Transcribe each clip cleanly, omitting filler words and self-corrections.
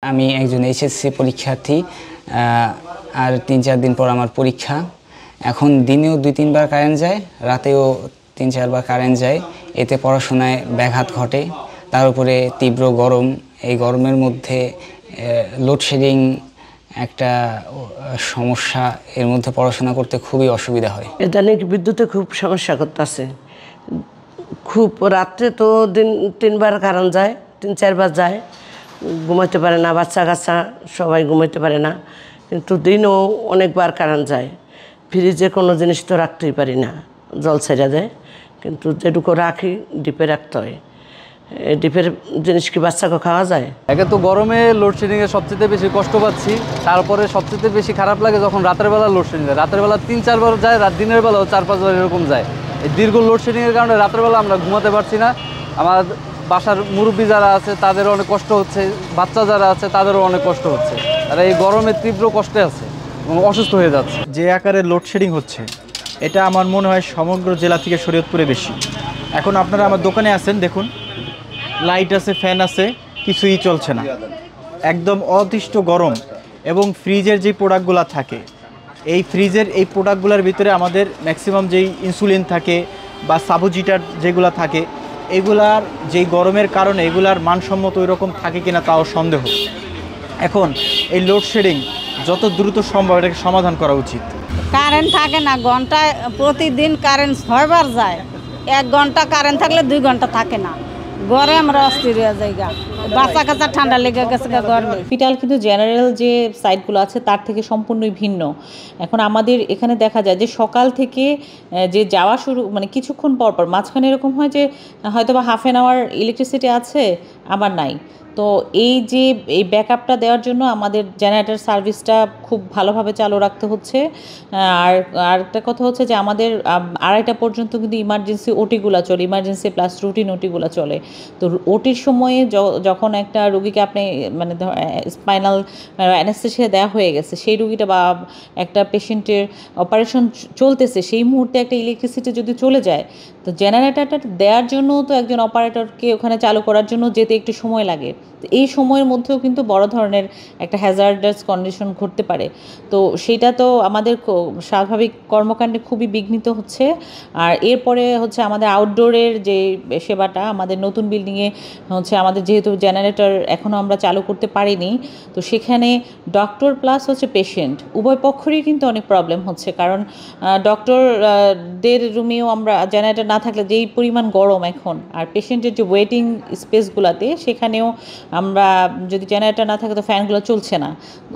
আমি একজন এইচএসসি পরীক্ষার্থী। আর ৩-৪ দিন পর আমার পরীক্ষা। এখন দিনেও ২-৩ বার কারেন্ট যায়, রাতেও ৩-৪ বার কারেন্ট যায়। এতে পড়াশোনায় ব্যাঘাত ঘটে। তার উপরে তীব্র গরম। এই গরমের মধ্যে লোডশেডিং একটা সমস্যা। এর মধ্যে পড়াশোনা করতে খুবই অসুবিধা হয়। ইদানিং বিদ্যুতে খুব সমস্যা করতেছে। খুব রাত্রে তো ৩ বার কারেন্ট যায়, ৩-৪ বার যায়, ঘুমাইতে পারে না, বাচ্চা কাচ্চা সবাই ঘুমাইতে পারে না। কিন্তু দিনও অনেকবার কারেন্ট যায়। ফ্রিজে কোনো জিনিস তো রাখতেই পারি না, জল ছেড়ে দেয়। কিন্তু যেটুকু রাখি ডিপে রাখতে হয়। ডিপের জিনিস কি বাচ্চাকে খাওয়া যায়? একে তো গরমে লোডশেডিংয়ে সবচেয়ে বেশি কষ্ট পাচ্ছি। তারপরে সবচেয়ে বেশি খারাপ লাগে যখন রাতের বেলা লোডশেডিং যায়। রাতের বেলা 3-4 বার যায়, দিনের বেলাও 4-5 বার এরকম যায়। এই দীর্ঘ লোডশেডিংয়ের কারণে রাতের বেলা আমরা ঘুমাতে পারছি না। আমার বাসার মুরব্বী যারা আছে তাদেরও অনেক কষ্ট হচ্ছে, বাচ্চা যারা আছে তাদেরও অনেক কষ্ট হচ্ছে। আর এই গরমে তীব্র কষ্টে আছে এবং অসুস্থ হয়ে যাচ্ছে। যে আকারে লোডশেডিং হচ্ছে, এটা আমার মনে হয় সমগ্র জেলা থেকে শরীয়তপুরে বেশি। এখন আপনারা আমার দোকানে আছেন, দেখুন লাইট আছে, ফ্যান আছে, কিছুই চলছে না, একদম অতিষ্ঠ গরম। এবং ফ্রিজের যে প্রোডাক্টগুলো থাকে, এই ফ্রিজের এই প্রোডাক্টগুলোর ভিতরে আমাদের ম্যাক্সিমাম যেই ইনসুলিন থাকে বা সাবুজিটার যেগুলো থাকে, এগুলার যেই গরমের কারণে এগুলার মানসম্মত ওই রকম থাকে কিনা তাও সন্দেহ। এখন এই লোডশেডিং যত দ্রুত সম্ভব এটাকে সমাধান করা উচিত। কারেন্ট থাকে না, ঘন্টায় প্রতিদিন কারেন্ট 6 বার যায়। 1 ঘন্টা কারেন্ট থাকলে 2 ঘন্টা থাকে না। গরমে আমরা অস্থির হয়ে যাই, বাচ্চা কাচ্চা ঠান্ডা লেগে গেছে গরমে। হসপিটাল কিন্তু জেনারেল যে সাইটগুলো আছে তার থেকে সম্পূর্ণই ভিন্ন। এখন আমাদের এখানে দেখা যায় যে সকাল থেকে যে যাওয়া শুরু, মানে কিছুক্ষণ পর পর মাঝখানে এরকম হয় যে হয়তো বা হাফ অ্যান আওয়ার ইলেকট্রিসিটি আছে, আবার নাই। তো এই ব্যাকআপটা দেওয়ার জন্য আমাদের জেনারেটর সার্ভিসটা খুব ভালোভাবে চালু রাখতে হচ্ছে। আর একটা কথা হচ্ছে যে আমাদের 2:30টা পর্যন্ত কিন্তু ইমার্জেন্সি ওটিগুলো চলে, ইমার্জেন্সি প্লাস রুটিন ওটিগুলো চলে। তো ওটির সময়ে যখন একটা রুগীকে আপনি মানে স্পাইনাল অ্যানেস্থেসিয়া দেওয়া হয়ে গেছে, সেই রুগীটা বা একটা পেশেন্টের অপারেশন চলতেছে, সেই মুহূর্তে একটা ইলেকট্রিসিটি যদি চলে যায়, তো জেনারেটরটা দেওয়ার জন্য তো একজন অপারেটরকে ওখানে চালু করার জন্য যেতে একটু সময় লাগে। তো এই সময়ের মধ্যেও কিন্তু বড় ধরনের একটা হ্যাজার্ডাস কন্ডিশন ঘটতে পারে। তো সেটা তো আমাদের স্বাভাবিক কর্মকাণ্ডে খুবই বিঘ্নিত হচ্ছে। আর এরপরে হচ্ছে আমাদের আউটডোরের যে সেবাটা, আমাদের নতুন বিল্ডিংয়ে হচ্ছে আমাদের যেহেতু জেনারেটর এখনও আমরা চালু করতে পারিনি, তো সেখানে ডক্টর প্লাস হচ্ছে পেশেন্ট উভয় পক্ষেরই কিন্তু অনেক প্রবলেম হচ্ছে। কারণ ডক্টরদের রুমেও আমরা জেনারেটর না থাকলে যেই পরিমাণ গরম এখন, আর পেশেন্টের যে ওয়েটিং স্পেসগুলোতে সেখানেও আমরা যদি জেনারেটর না থাকে তো ফ্যানগুলো চলছে না,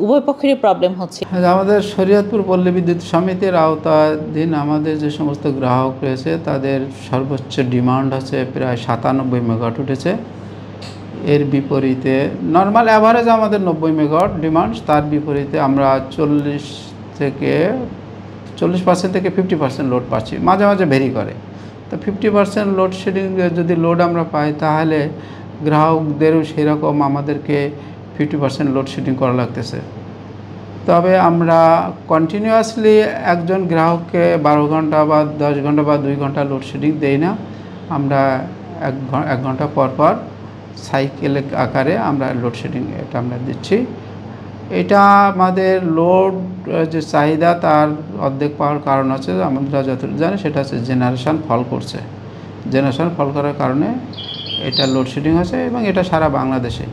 উভয় পক্ষেরই প্রবলেম হচ্ছে। আমাদের শরীয়তপুর পল্লী বিদ্যুৎ সমিতির আওতাধীন আমাদের যে সমস্ত গ্রাহক রয়েছে তাদের সর্বোচ্চ ডিমান্ড আছে প্রায় 97 মেগাওয়াট উঠেছে। এর বিপরীতে নর্মাল অ্যাভারেজ আমাদের 90 মেগাওয়াট ডিমান্ড, তার বিপরীতে আমরা 40% থেকে 50% লোড পাচ্ছি, মাঝে মাঝে ভেরি করে। তো 50% লোডশেডিং যদি লোড আমরা পাই, তাহলে গ্রাহকদেরও সেরকম আমাদেরকে 50% লোডশেডিং করা লাগতেছে। তবে আমরা কন্টিনিউয়াসলি একজন গ্রাহককে 12 ঘন্টা বা 10 ঘন্টা বা 2 ঘন্টা লোডশেডিং দেই না। আমরা 1 ঘন্টা পর পর সাইকেল আকারে আমরা লোডশেডিং এটা আমরা দিচ্ছি। এটা আমাদের লোড যে চাহিদা তার অর্ধেক পাওয়ার কারণ আছে, আমরা যতটুকু জানি সেটা হচ্ছে জেনারেশন ফল করছে। জেনারেশন ফল করার কারণে এটা লোডশেডিং হচ্ছে এবং এটা সারা বাংলাদেশে।